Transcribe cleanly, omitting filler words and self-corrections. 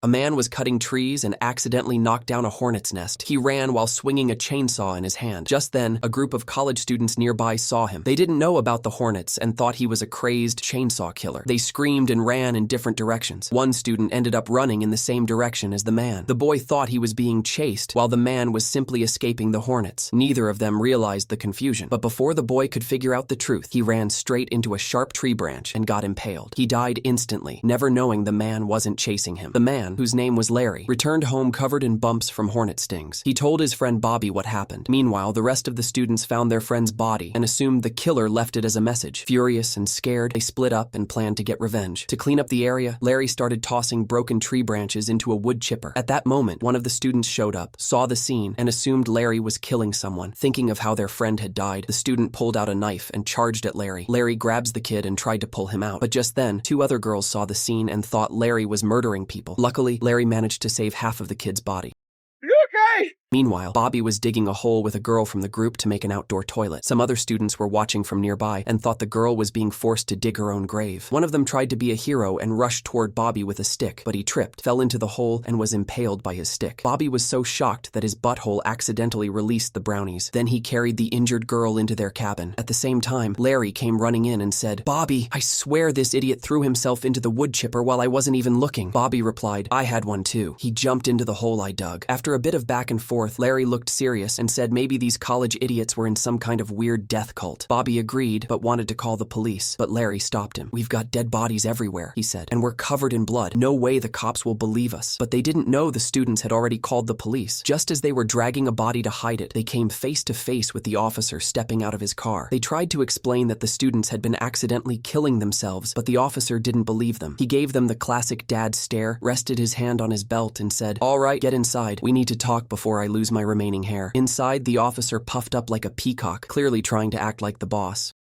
A man was cutting trees and accidentally knocked down a hornet's nest. He ran while swinging a chainsaw in his hand. Just then, a group of college students nearby saw him. They didn't know about the hornets and thought he was a crazed chainsaw killer. They screamed and ran in different directions. One student ended up running in the same direction as the man. The boy thought he was being chased, while the man was simply escaping the hornets. Neither of them realized the confusion. But before the boy could figure out the truth, he ran straight into a sharp tree branch and got impaled. He died instantly, never knowing the man wasn't chasing him. The man, whose name was Larry, returned home covered in bumps from hornet stings. He told his friend Bobby what happened. Meanwhile, the rest of the students found their friend's body and assumed the killer left it as a message. Furious and scared, they split up and planned to get revenge. To clean up the area, Larry started tossing broken tree branches into a wood chipper. At that moment, one of the students showed up, saw the scene, and assumed Larry was killing someone. Thinking of how their friend had died, the student pulled out a knife and charged at Larry. Larry grabs the kid and tried to pull him out. But just then, two other girls saw the scene and thought Larry was murdering people. Luckily, Larry managed to save half of the kid's body. Okay. Meanwhile, Bobby was digging a hole with a girl from the group to make an outdoor toilet. Some other students were watching from nearby and thought the girl was being forced to dig her own grave. One of them tried to be a hero and rushed toward Bobby with a stick, but he tripped, fell into the hole, and was impaled by his stick. Bobby was so shocked that his butthole accidentally released the brownies. Then he carried the injured girl into their cabin. At the same time, Larry came running in and said, "Bobby, I swear this idiot threw himself into the wood chipper while I wasn't even looking." Bobby replied, "I had one too. He jumped into the hole I dug." After a bit of back and forth, Larry looked serious and said maybe these college idiots were in some kind of weird death cult. Bobby agreed, but wanted to call the police. But Larry stopped him. "We've got dead bodies everywhere," he said, "and we're covered in blood. No way the cops will believe us." But they didn't know the students had already called the police. Just as they were dragging a body to hide it, they came face to face with the officer stepping out of his car. They tried to explain that the students had been accidentally killing themselves, but the officer didn't believe them. He gave them the classic dad stare, rested his hand on his belt, and said, "All right, get inside. We need to talk before I lose my remaining hair." Inside, the officer puffed up like a peacock, clearly trying to act like the boss.